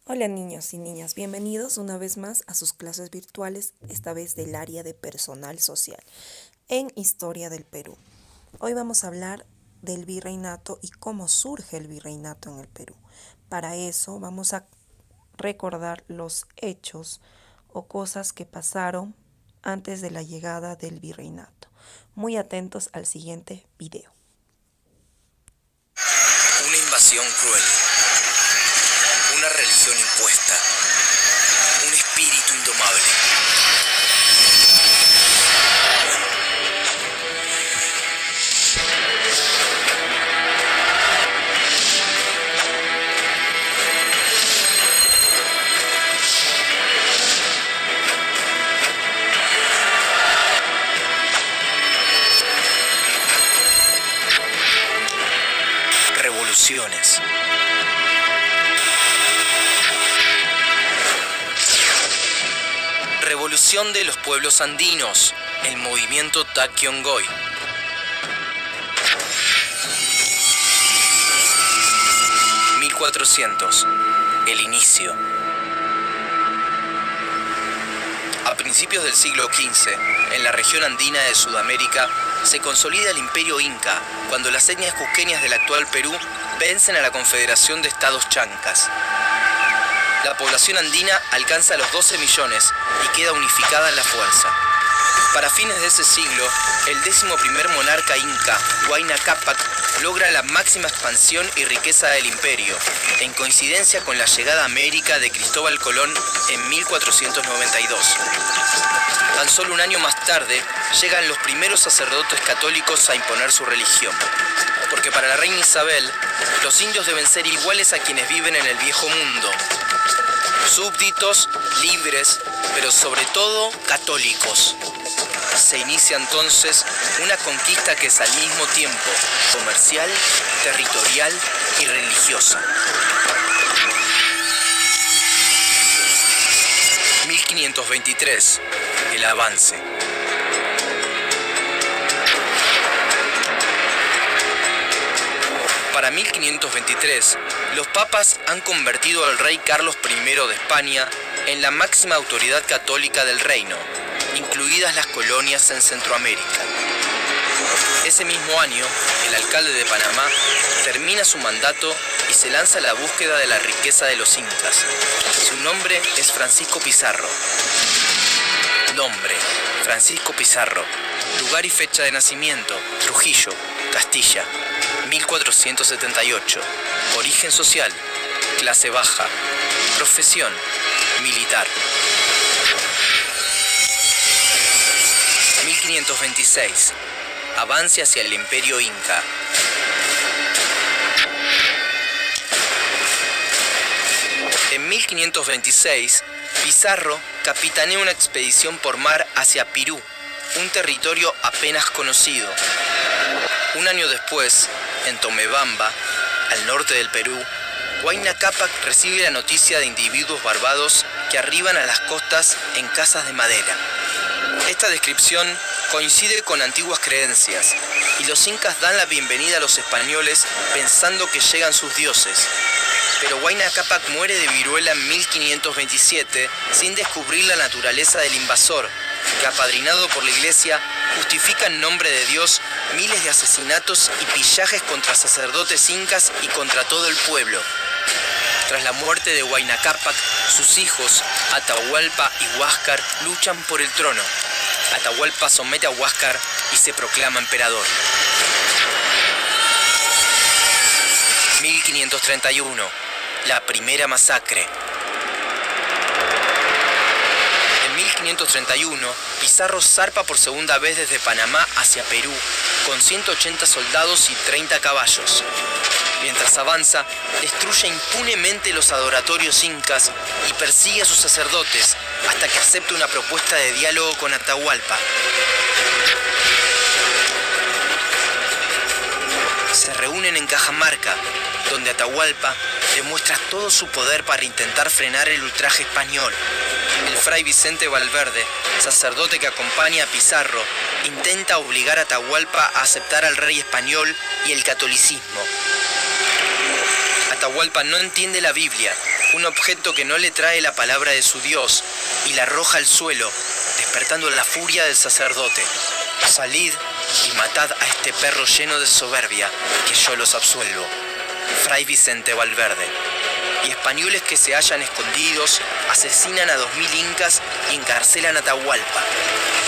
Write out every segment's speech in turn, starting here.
Hola niños y niñas, bienvenidos una vez más a sus clases virtuales, esta vez del área de personal social, en Historia del Perú. Hoy vamos a hablar del virreinato y cómo surge el virreinato en el Perú. Para eso vamos a recordar los hechos o cosas que pasaron antes de la llegada del virreinato. Muy atentos al siguiente video. Una invasión cruel, una religión impuesta, un espíritu indomable. Revoluciones. Revolución de los pueblos andinos, el movimiento Taquiongoi. (1400) el inicio. A principios del siglo XV, en la región andina de Sudamérica, se consolida el imperio inca cuando las etnias cusqueñas del actual Perú vencen a la Confederación de Estados Chancas. La población andina alcanza los 12 millones y queda unificada en la fuerza. Para fines de ese siglo, el 11º monarca inca, Huayna Cápac, logra la máxima expansión y riqueza del imperio, en coincidencia con la llegada a América de Cristóbal Colón en 1492. Tan solo un año más tarde, llegan los primeros sacerdotes católicos a imponer su religión. Porque para la reina Isabel, los indios deben ser iguales a quienes viven en el viejo mundo. Súbditos, libres, pero sobre todo católicos. Se inicia entonces una conquista que es al mismo tiempo comercial, territorial y religiosa. 1523. El avance. Para 1523, los papas han convertido al rey Carlos I de España en la máxima autoridad católica del reino, incluidas las colonias en Centroamérica. Ese mismo año, el alcalde de Panamá termina su mandato y se lanza a la búsqueda de la riqueza de los incas. Su nombre es Francisco Pizarro. Nombre: Francisco Pizarro. Lugar y fecha de nacimiento: Trujillo, Castilla, 1478. Origen social: clase baja. Profesión: militar. 1526. Avance hacia el imperio inca. En 1526, Pizarro capitanea una expedición por mar hacia Pirú, un territorio apenas conocido. Un año después, en Tomebamba, al norte del Perú, Huayna Cápac recibe la noticia de individuos barbados que arriban a las costas en casas de madera. Esta descripción coincide con antiguas creencias, y los incas dan la bienvenida a los españoles pensando que llegan sus dioses. Pero Huayna Cápac muere de viruela en 1527 sin descubrir la naturaleza del invasor, que apadrinado por la iglesia justifica en nombre de Dios miles de asesinatos y pillajes contra sacerdotes incas y contra todo el pueblo. Tras la muerte de Huayna Cápac, sus hijos, Atahualpa y Huáscar, luchan por el trono. Atahualpa somete a Huáscar y se proclama emperador. 1531. La primera masacre. En 1531, Pizarro zarpa por segunda vez desde Panamá hacia Perú, con 180 soldados y 30 caballos. Mientras avanza, destruye impunemente los adoratorios incas y persigue a sus sacerdotes hasta que acepta una propuesta de diálogo con Atahualpa. Se reúnen en Cajamarca, donde Atahualpa demuestra todo su poder para intentar frenar el ultraje español. El fray Vicente Valverde, sacerdote que acompaña a Pizarro, intenta obligar a Atahualpa a aceptar al rey español y el catolicismo. Atahualpa no entiende la Biblia un objeto que no le trae la palabra de su Dios, y la arroja al suelo, despertando la furia del sacerdote. Salid y matad a este perro lleno de soberbia, que yo los absuelvo. Fray Vicente Valverde. Y españoles que se hallan escondidos asesinan a 2000 incas y encarcelan a Atahualpa.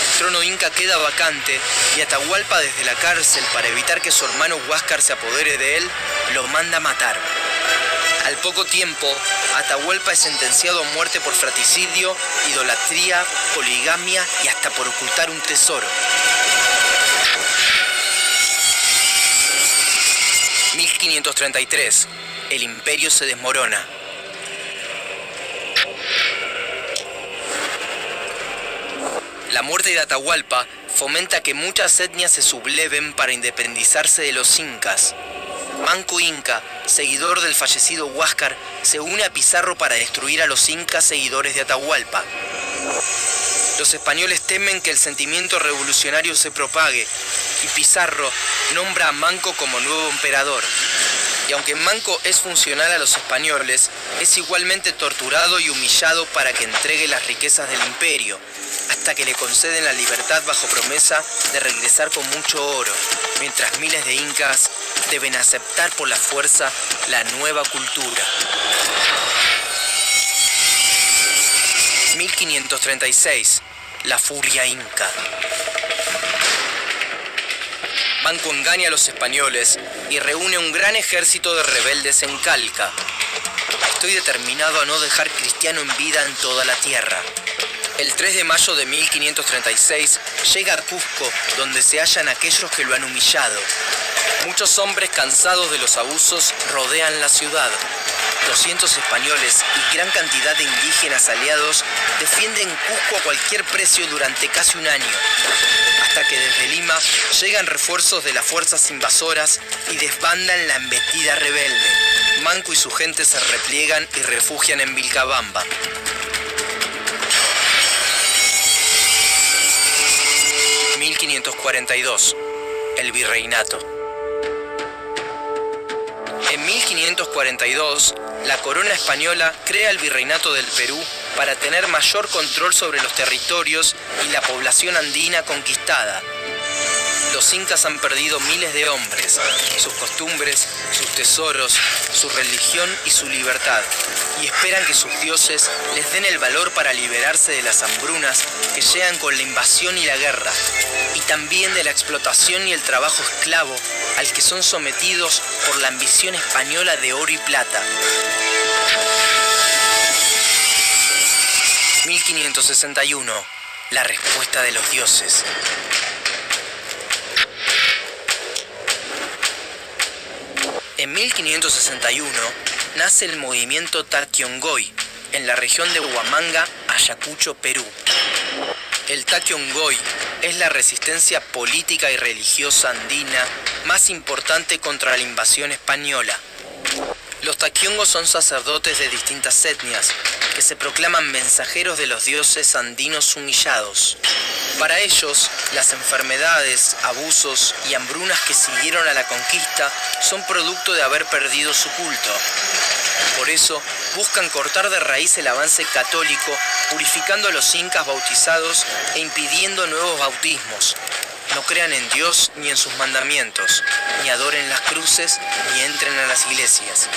El trono inca queda vacante y Atahualpa, desde la cárcel, para evitar que su hermano Huáscar se apodere de él, lo manda matar. Al poco tiempo, Atahualpa es sentenciado a muerte por fratricidio, idolatría, poligamia y hasta por ocultar un tesoro. 1533. El imperio se desmorona. La muerte de Atahualpa fomenta que muchas etnias se subleven para independizarse de los incas. Manco Inca, seguidor del fallecido Huáscar, se une a Pizarro para destruir a los incas seguidores de Atahualpa. Los españoles temen que el sentimiento revolucionario se propague y Pizarro nombra a Manco como nuevo emperador. Y aunque Manco es funcional a los españoles, es igualmente torturado y humillado para que entregue las riquezas del imperio, hasta que le conceden la libertad bajo promesa de regresar con mucho oro, mientras miles de incas deben aceptar por la fuerza la nueva cultura. 1536. La furia inca. Manco engaña a los españoles y reúne un gran ejército de rebeldes en Calca. Estoy determinado a no dejar cristiano en vida en toda la tierra. El 3 de mayo de 1536 llega a Cusco, donde se hallan aquellos que lo han humillado. Muchos hombres cansados de los abusos rodean la ciudad. 200 españoles y gran cantidad de indígenas aliados defienden Cusco a cualquier precio durante casi un año, hasta que desde Lima llegan refuerzos de las fuerzas invasoras y desbandan la embestida rebelde. Manco y su gente se repliegan y refugian en Vilcabamba. 1542. El virreinato. En 1542, la corona española crea el Virreinato del Perú para tener mayor control sobre los territorios y la población andina conquistada. Los incas han perdido miles de hombres, sus costumbres, sus tesoros, su religión y su libertad, y esperan que sus dioses les den el valor para liberarse de las hambrunas que llegan con la invasión y la guerra, y también de la explotación y el trabajo esclavo al que son sometidos por la ambición española de oro y plata. 1561. La respuesta de los dioses. En 1561 nace el movimiento Taquiongói en la región de Huamanga, Ayacucho, Perú. El Taquiongói es la resistencia política y religiosa andina más importante contra la invasión española. Los taquiongos son sacerdotes de distintas etnias que se proclaman mensajeros de los dioses andinos humillados. Para ellos, las enfermedades, abusos y hambrunas que siguieron a la conquista son producto de haber perdido su culto. Por eso, buscan cortar de raíz el avance católico, purificando a los incas bautizados e impidiendo nuevos bautismos. No crean en Dios ni en sus mandamientos, ni adoren las cruces, ni entren a las iglesias.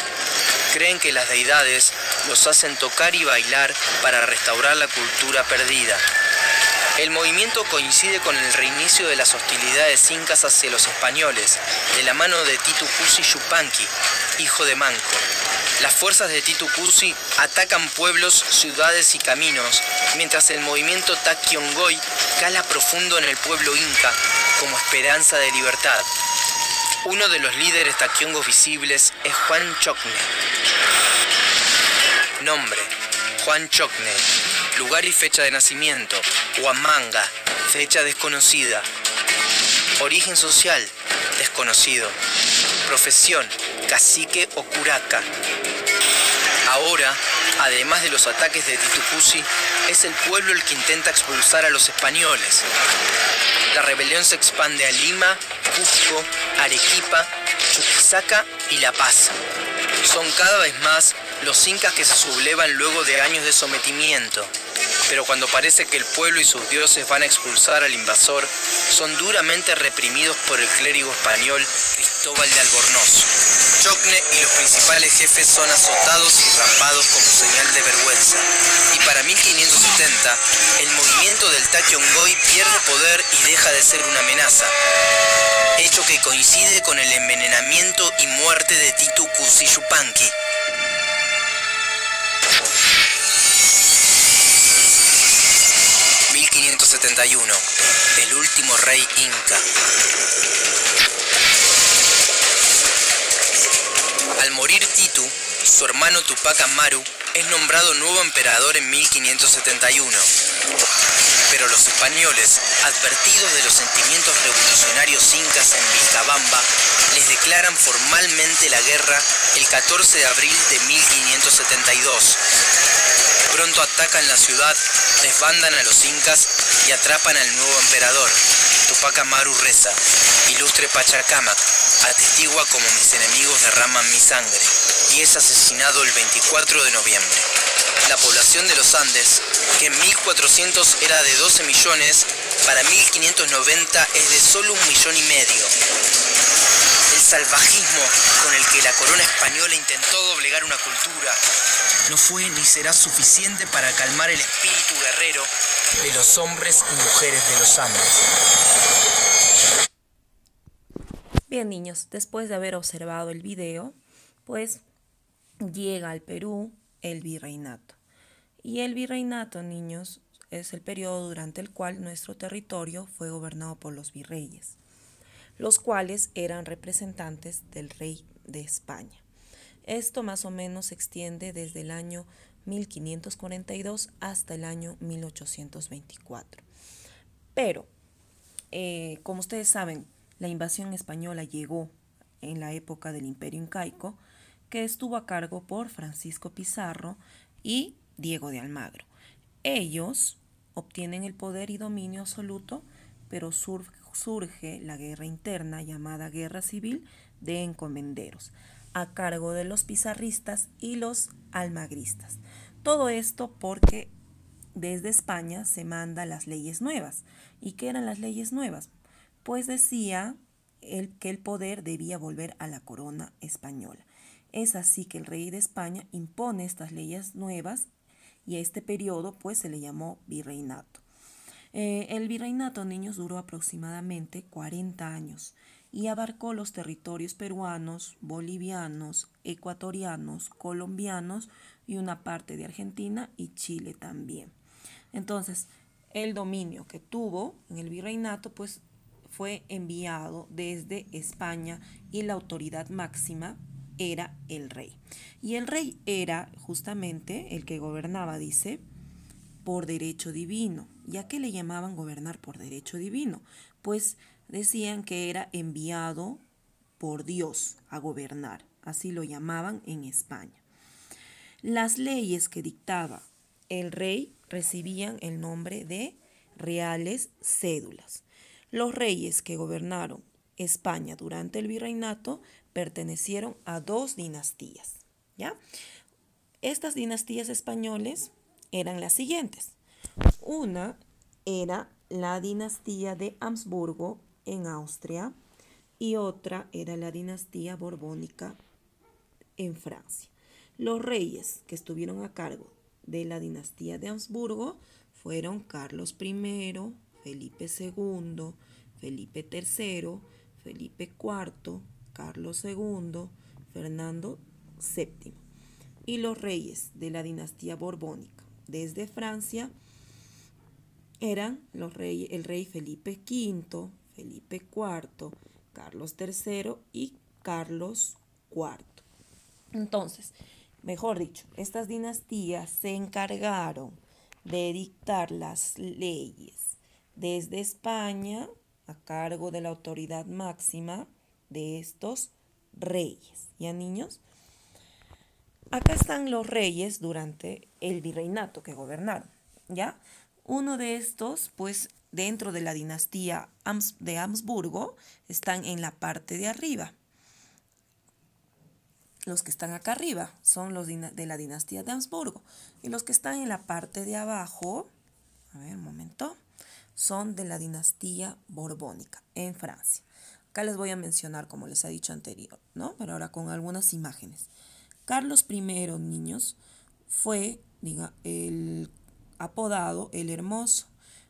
Creen que las deidades los hacen tocar y bailar para restaurar la cultura perdida. El movimiento coincide con el reinicio de las hostilidades incas hacia los españoles, de la mano de Titu Cuzi Yupanqui, hijo de Manco. Las fuerzas de Titu Cuzi atacan pueblos, ciudades y caminos, mientras el movimiento Taquiongói cala profundo en el pueblo inca como esperanza de libertad. Uno de los líderes taquiongos visibles es Juan Chocne. Nombre: Juan Chocne. Lugar y fecha de nacimiento: Huamanga, fecha desconocida. Origen social: desconocido. Profesión: cacique o curaca. Ahora, además de los ataques de Titu Cuzi, es el pueblo el que intenta expulsar a los españoles. La rebelión se expande a Lima, Cusco, Arequipa, Chuquisaca y La Paz. Son cada vez más Los incas que se sublevan luego de años de sometimiento, pero cuando parece que el pueblo y sus dioses van a expulsar al invasor, son duramente reprimidos por el clérigo español Cristóbal de Albornoz. Chocne y los principales jefes son azotados y rapados como señal de vergüenza. Y para 1570, el movimiento del Taquiongói pierde poder y deja de ser una amenaza, hecho que coincide con el envenenamiento y muerte de Titu Cusi Yupanqui. El último rey inca. Al morir Titu, su hermano Tupac Amaru es nombrado nuevo emperador en 1571. Pero los españoles, advertidos de los sentimientos revolucionarios incas en Vilcabamba, les declaran formalmente la guerra el 14 de abril de 1572. Pronto atacan la ciudad, desbandan a los incas y atrapan al nuevo emperador. Tupac Amaru reza: ilustre Pachacamac, atestigua como mis enemigos derraman mi sangre, y es asesinado el 24 de noviembre. La población de los Andes, que en 1400 era de 12 millones, para 1590 es de solo 1,5 millones. El salvajismo con el que la corona española intentó doblegar una cultura no fue ni será suficiente para calmar el espíritu guerrero de los hombres y mujeres de los Andes. Bien, niños, después de haber observado el video, pues llega al Perú el virreinato. Y el virreinato, niños, es el periodo durante el cual nuestro territorio fue gobernado por los virreyes, los cuales eran representantes del rey de España. Esto más o menos se extiende desde el año 1542 hasta el año 1824. Pero, como ustedes saben, la invasión española llegó en la época del Imperio Incaico, que estuvo a cargo por Francisco Pizarro y Diego de Almagro. Ellos obtienen el poder y dominio absoluto, pero surge la guerra interna llamada Guerra Civil de Encomenderos, a cargo de los pizarristas y los almagristas. Todo esto porque desde España se mandan las leyes nuevas. ¿Y qué eran las leyes nuevas? Pues decía que el poder debía volver a la corona española. Es así que el rey de España impone estas leyes nuevas y a este periodo pues se le llamó virreinato. El virreinato, niños, duró aproximadamente 40 años y abarcó los territorios peruanos, bolivianos, ecuatorianos, colombianos y una parte de Argentina y Chile también. Entonces, el dominio que tuvo en el virreinato pues fue enviado desde España y la autoridad máxima era el rey. Y el rey era justamente el que gobernaba, dice, por derecho divino. ¿Y a qué le llamaban gobernar por derecho divino? Pues decían que era enviado por Dios a gobernar. Así lo llamaban en España. Las leyes que dictaba el rey recibían el nombre de reales cédulas. Los reyes que gobernaron España durante el virreinato pertenecieron a 2 dinastías, ¿ya? Estas dinastías españoles eran las siguientes. Una era la dinastía de Habsburgo en Austria y otra era la dinastía borbónica en Francia. Los reyes que estuvieron a cargo de la dinastía de Habsburgo fueron Carlos I, Felipe II, Felipe III, Felipe IV, Carlos II, Fernando VII. Y los reyes de la dinastía borbónica desde Francia eran el rey Felipe V, Felipe IV, Carlos III y Carlos IV. Entonces, mejor dicho, estas dinastías se encargaron de dictar las leyes desde España a cargo de la autoridad máxima de estos reyes. ¿Ya, niños? Acá están los reyes durante el virreinato que gobernaron, ¿ya? Uno de estos, pues, dentro de la dinastía de Habsburgo, están en la parte de arriba. los que están acá arriba son los de la dinastía de Habsburgo. Y los que están en la parte de abajo, a ver, un momento, son de la dinastía borbónica en Francia. Acá les voy a mencionar, como les he dicho anterior, ¿no? Pero ahora con algunas imágenes. Carlos I, niños, fue el apodado el Hermoso,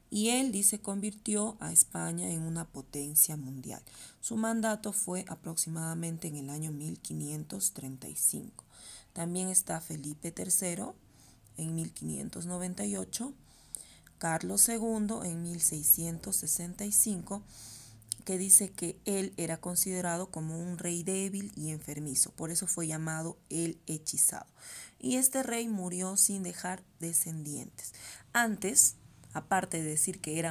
y él se convirtió a España en una potencia mundial. Su mandato fue aproximadamente en el año 1535. También está Felipe III en 1598, Carlos II en 1665, que dice que él era considerado como un rey débil y enfermizo, por eso fue llamado el hechizado. Y este rey murió sin dejar descendientes. Antes, aparte de decir que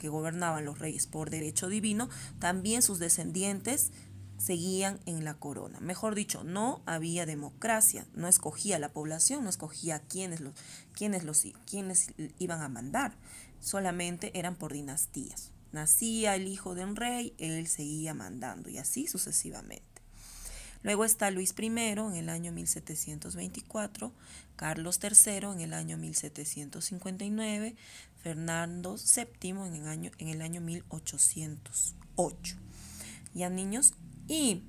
gobernaban los reyes por derecho divino, también sus descendientes seguían en la corona. Mejor dicho, no había democracia, no escogía la población, no escogía quiénes iban a mandar, solamente eran por dinastías. Nacía el hijo de un rey, él seguía mandando y así sucesivamente. Luego está Luis I en el año 1724, Carlos III en el año 1759, Fernando VII en el año 1808. Ya, niños, y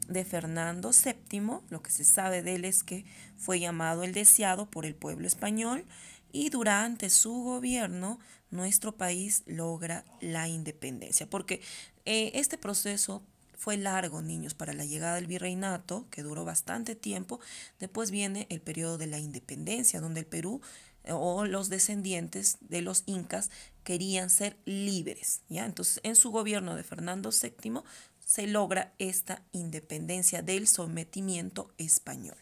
de Fernando VII, lo que se sabe de él es que fue llamado el deseado por el pueblo español, y durante su gobierno nuestro país logra la independencia, porque este proceso fue largo, niños, para la llegada del virreinato, que duró bastante tiempo. Después viene el periodo de la independencia, donde el Perú o los descendientes de los incas querían ser libres, ¿ya? Entonces, en su gobierno de Fernando VII se logra esta independencia del sometimiento español.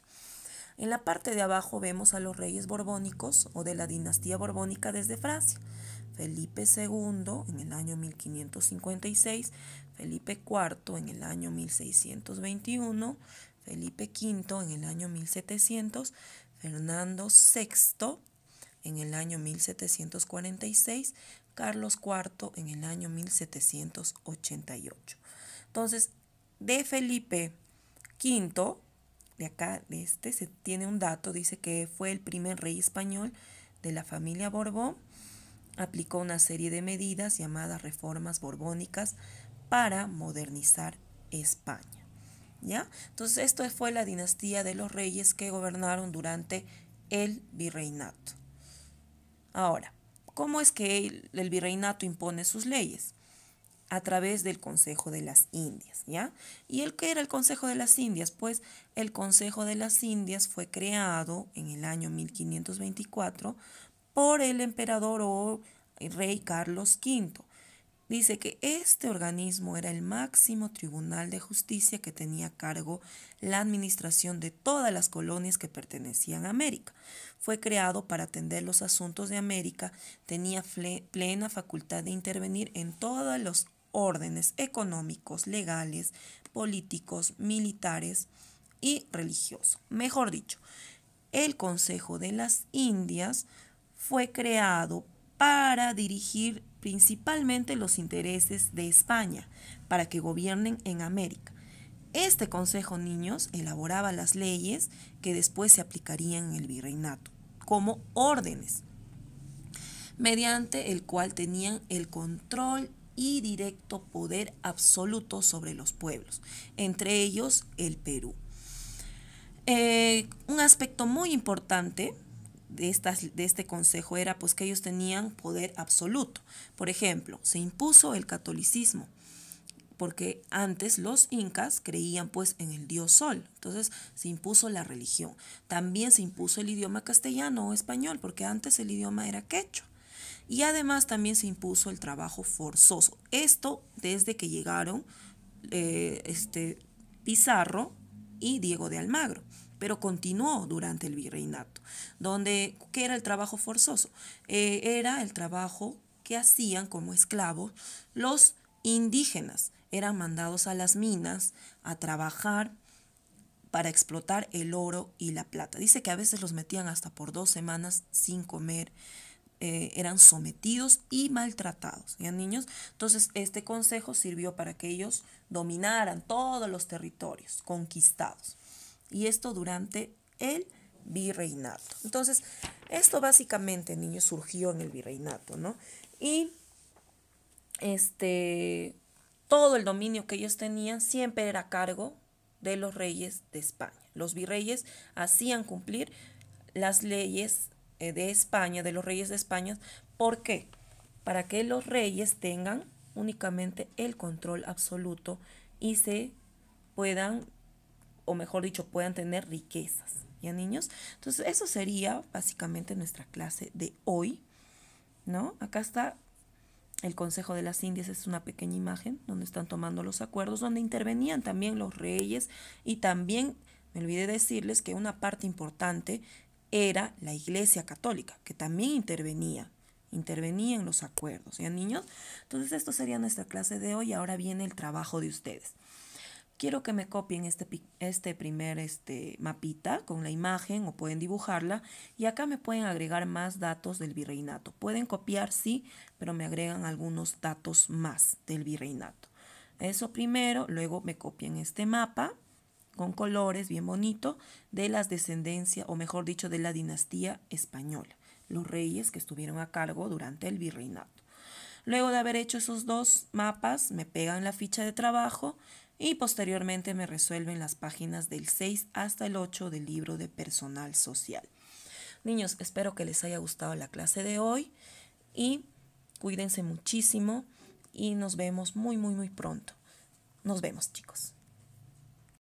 En la parte de abajo vemos a los reyes borbónicos o de la dinastía borbónica desde Francia. Felipe II en el año 1556, Felipe IV en el año 1621, Felipe V en el año 1700, Fernando VI en el año 1746, Carlos IV en el año 1788. Entonces, de Felipe V, de acá, se tiene un dato, dice que fue el primer rey español de la familia Borbón. Aplicó una serie de medidas llamadas reformas borbónicas para modernizar España, ¿ya? Entonces, esto fue la dinastía de los reyes que gobernaron durante el virreinato. Ahora, ¿cómo es que el virreinato impone sus leyes? A través del Consejo de las Indias, ¿ya? ¿Y qué era el Consejo de las Indias? Pues el Consejo de las Indias fue creado en el año 1524 por el emperador o el rey Carlos V. Dice que este organismo era el máximo tribunal de justicia que tenía a cargo la administración de todas las colonias que pertenecían a América. Fue creado para atender los asuntos de América, tenía plena facultad de intervenir en todos los órdenes económicos, legales, políticos, militares y religiosos. Mejor dicho, el Consejo de las Indias fue creado para dirigir principalmente los intereses de España, para que gobiernen en América. Este consejo, niños, elaboraba las leyes que después se aplicarían en el virreinato, como órdenes, mediante el cual tenían el control y directo poder absoluto sobre los pueblos, entre ellos el Perú. Un aspecto muy importante de este consejo era pues que ellos tenían poder absoluto. Por ejemplo, se impuso el catolicismo, porque antes los incas creían pues en el dios Sol, entonces se impuso la religión. También se impuso el idioma castellano o español, porque antes el idioma era quechua. Y además también se impuso el trabajo forzoso. Esto desde que llegaron Pizarro y Diego de Almagro, pero continuó durante el virreinato, donde, ¿qué era el trabajo forzoso? Era el trabajo que hacían como esclavos los indígenas. Eran mandados a las minas a trabajar para explotar el oro y la plata. Dice que a veces los metían hasta por 2 semanas sin comer. Eran sometidos y maltratados, ¿ya, niños? Entonces, este consejo sirvió para que ellos dominaran todos los territorios conquistados. y esto durante el virreinato. Entonces, esto básicamente, niños, surgió en el virreinato, ¿no? Y todo el dominio que ellos tenían siempre era a cargo de los reyes de España. Los virreyes hacían cumplir las leyes de España, de los reyes de España. ¿Por qué? Para que los reyes tengan únicamente el control absoluto y se puedan, o mejor dicho, puedan tener riquezas. ¿Ya, niños? Entonces, eso sería básicamente nuestra clase de hoy, ¿no? Acá está el Consejo de las Indias, es una pequeña imagen donde están tomando los acuerdos, donde intervenían también los reyes y también, me olvidé decirles que una parte importante era la Iglesia Católica, que también intervenía en los acuerdos, ¿ya, niños? Entonces, esto sería nuestra clase de hoy. Ahora viene el trabajo de ustedes. Quiero que me copien este primer mapita con la imagen o pueden dibujarla y acá me pueden agregar más datos del virreinato. Pueden copiar, sí, pero me agregan algunos datos más del virreinato. Eso primero, luego me copian este mapa con colores bien bonito de las descendencias, o mejor dicho, de la dinastía española, los reyes que estuvieron a cargo durante el virreinato. Luego de haber hecho esos dos mapas, me pegan la ficha de trabajo y posteriormente me resuelven las páginas del 6 hasta el 8 del libro de personal social. Niños, espero que les haya gustado la clase de hoy y cuídense muchísimo y nos vemos muy pronto. Nos vemos, chicos.